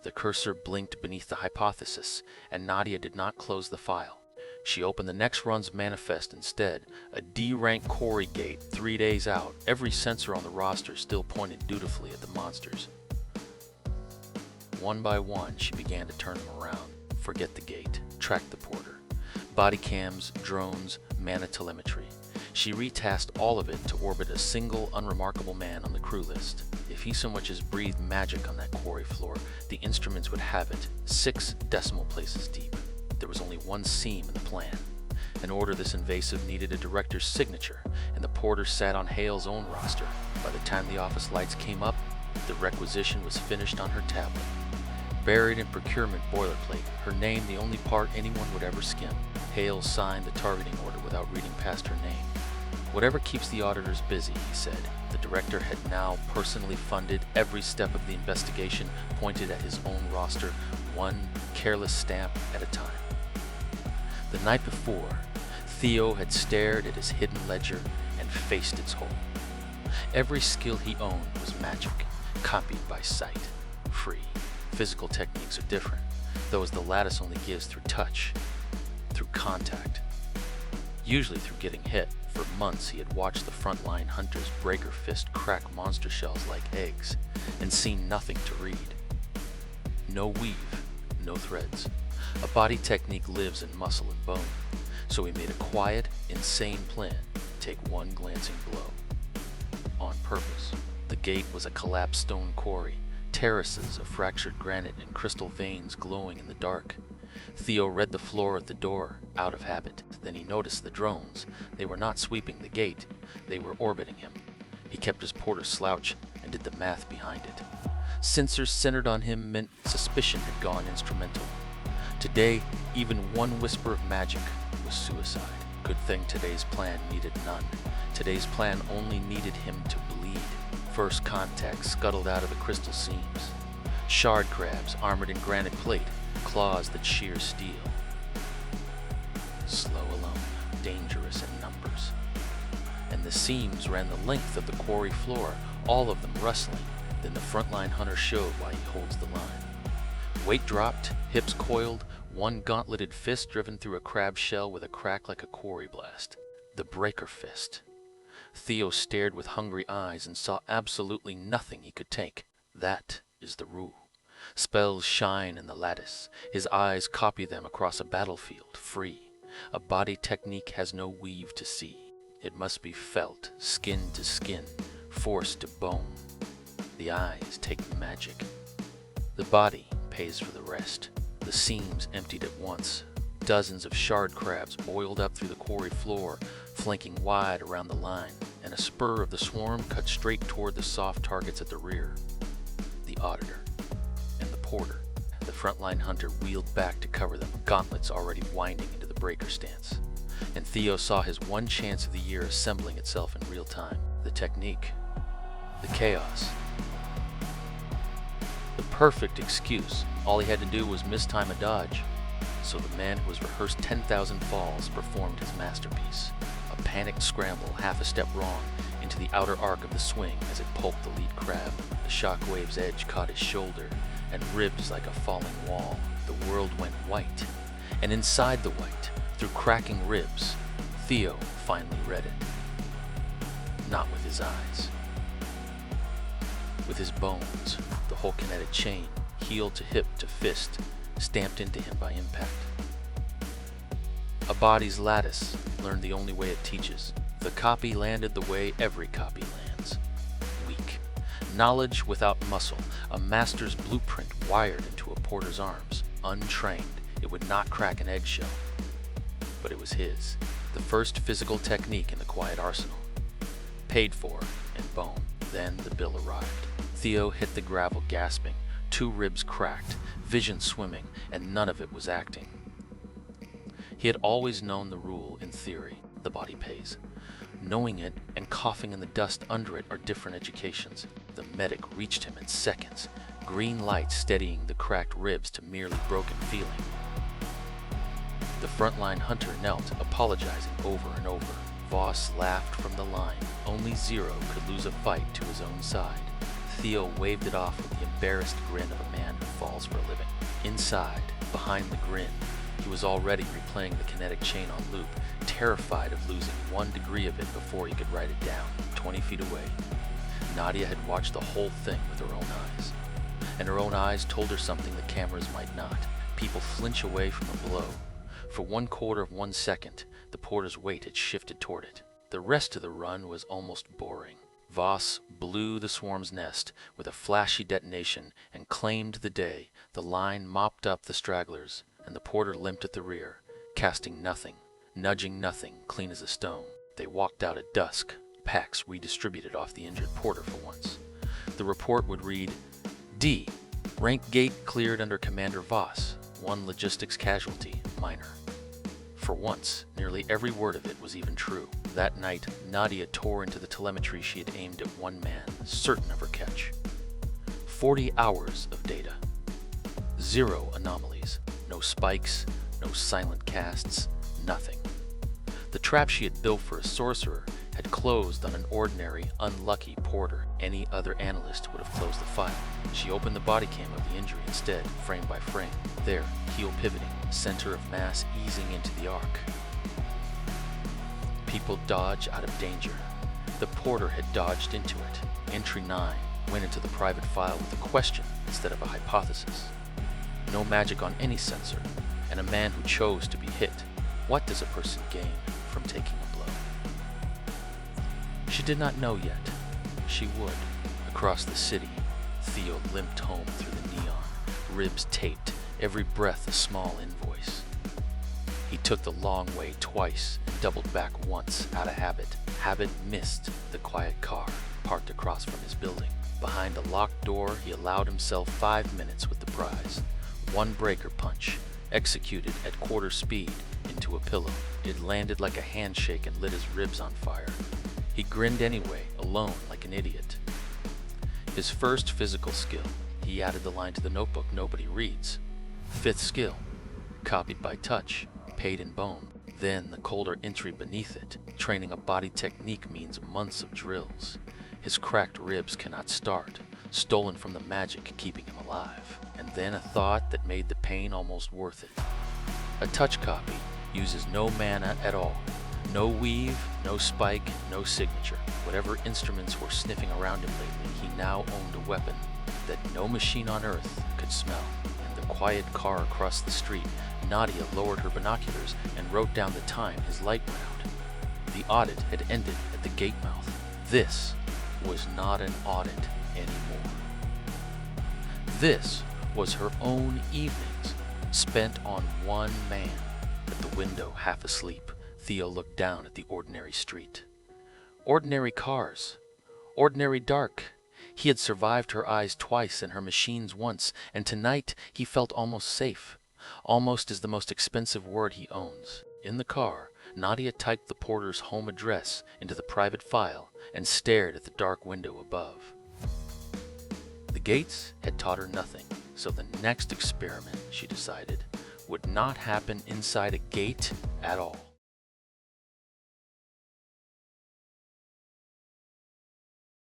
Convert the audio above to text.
The cursor blinked beneath the hypothesis, and Nadia did not close the file. She opened the next run's manifest instead, a D-rank quarry gate 3 days out. Every sensor on the roster still pointed dutifully at the monsters. One by one, she began to turn them around. Forget the gate, track the porter. Body cams, drones, mana telemetry. She retasked all of it to orbit a single unremarkable man on the crew list. If he so much as breathed magic on that quarry floor, the instruments would have it 6 decimal places deep. There was only one seam in the plan. An order this invasive needed a director's signature, and the porter sat on Hale's own roster. By the time the office lights came up, the requisition was finished on her tablet. Buried in procurement boilerplate, her name the only part anyone would ever skim. Hale signed the targeting order without reading past her name. Whatever keeps the auditors busy, he said. The director had now personally funded every step of the investigation, pointed at his own roster, one careless stamp at a time. The night before, Theo had stared at his hidden ledger and faced its hole. Every skill he owned was magic, copied by sight, free. Physical techniques are different, though as the lattice only gives through touch, through contact, usually through getting hit. For months he had watched the frontline hunters breaker fist crack monster shells like eggs, and seen nothing to read. No weave, no threads. A body technique lives in muscle and bone, so he made a quiet, insane plan: take one glancing blow. On purpose. The gate was a collapsed stone quarry, terraces of fractured granite and crystal veins glowing in the dark. Theo read the floor at the door, out of habit. Then he noticed the drones. They were not sweeping the gate, they were orbiting him. He kept his porter slouch and did the math behind it. Sensors centered on him meant suspicion had gone instrumental. Today, even one whisper of magic was suicide. Good thing today's plan needed none. Today's plan only needed him to bleed. First contact scuttled out of the crystal seams. Shard crabs armored in granite plate, claws that shear steel. Slow alone, dangerous in numbers. And the seams ran the length of the quarry floor, all of them rustling. Then the frontline hunter showed why he holds the line. Weight dropped, hips coiled, one gauntleted fist driven through a crab shell with a crack like a quarry blast. The breaker fist. Theo stared with hungry eyes and saw absolutely nothing he could take. That is the rule. Spells shine in the lattice. His eyes copy them across a battlefield, free. A body technique has no weave to see. It must be felt, skin to skin, force to bone. The eyes take the magic. The body pays for the rest. The seams emptied at once. Dozens of shard crabs boiled up through the quarry floor, flanking wide around the line, and a spur of the swarm cut straight toward the soft targets at the rear. The auditor and the porter. The frontline hunter wheeled back to cover them, gauntlets already winding into the breaker stance. And Theo saw his one chance of the year assembling itself in real time. The technique. The chaos. The perfect excuse. All he had to do was mistime a dodge. So the man who has rehearsed 10,000 falls performed his masterpiece. A panicked scramble, half a step wrong, into the outer arc of the swing as it pulped the lead crab. The shockwave's edge caught his shoulder, and ribbed like a falling wall. The world went white. And inside the white, through cracking ribs, Theo finally read it. Not with his eyes. With his bones, the whole kinetic chain, heel to hip to fist, stamped into him by impact. A body's lattice learned the only way it teaches. The copy landed the way every copy lands. Weak. Knowledge without muscle, a master's blueprint wired into a porter's arms. Untrained, it would not crack an eggshell. But it was his. The first physical technique in the quiet arsenal. Paid for in bone. Then the bill arrived. Theo hit the gravel gasping. 2 ribs cracked, vision swimming, and none of it was acting. He had always known the rule in theory, the body pays. Knowing it and coughing in the dust under it are different educations. The medic reached him in seconds, green light steadying the cracked ribs to merely broken feeling. The frontline hunter knelt, apologizing over and over. Voss laughed from the line. Only Zero could lose a fight to his own side. Theo waved it off with the embarrassed grin of a man who falls for a living. Inside, behind the grin, he was already replaying the kinetic chain on loop, terrified of losing 1 degree of it before he could write it down, 20 feet away. Nadia had watched the whole thing with her own eyes, and her own eyes told her something the cameras might not. People flinch away from a blow. For 1/4 of 1 second, the porter's weight had shifted toward it. The rest of the run was almost boring. Voss blew the swarm's nest with a flashy detonation and claimed the day. The line mopped up the stragglers, and the porter limped at the rear, casting nothing, nudging nothing, clean as a stone. They walked out at dusk, packs redistributed off the injured porter for once. The report would read, D. Rank gate cleared under Commander Voss. 1 logistics casualty, minor. For once, nearly every word of it was even true. That night, Nadia tore into the telemetry she had aimed at one man, certain of her catch. 40 hours of data. 0 anomalies. No spikes, no silent casts, nothing. The trap she had built for a sorcerer had closed on an ordinary, unlucky porter. Any other analyst would have closed the file. She opened the body cam of the injury instead, frame by frame. There, heel pivoting, center of mass easing into the arc. People dodge out of danger. The porter had dodged into it. Entry 9 went into the private file with a question instead of a hypothesis. No magic on any sensor, and a man who chose to be hit. What does a person gain from taking a blow? She did not know yet. She would. Across the city, Theo limped home through the neon, ribs taped, every breath a small invoice. He took the long way twice and doubled back once out of habit. Habit missed the quiet car parked across from his building. Behind a locked door, he allowed himself 5 minutes with the prize. 1 breaker punch, executed at quarter speed, into a pillow. It landed like a handshake and lit his ribs on fire. He grinned anyway, alone like an idiot. His first physical skill, he added the line to the notebook nobody reads. 5th skill, copied by touch, paid in bone. Then the colder entry beneath it. Training a body technique means months of drills. His cracked ribs cannot start, stolen from the magic keeping him alive. And then a thought that made the pain almost worth it. A touch copy uses no mana at all. No weave, no spike, no signature. Whatever instruments were sniffing around him lately, he now owned a weapon that no machine on Earth could smell. In the quiet car across the street, Nadia lowered her binoculars and wrote down the time his light went out. The audit had ended at the gate mouth. This was not an audit anymore. This was her own evenings, spent on one man. At the window, half asleep, Theo looked down at the ordinary street. Ordinary cars. Ordinary dark. He had survived her eyes twice and her machines once, and tonight he felt almost safe. Almost is the most expensive word he owns. In the car, Nadia typed the porter's home address into the private file and stared at the dark window above. The gates had taught her nothing, so the next experiment, she decided, would not happen inside a gate at all.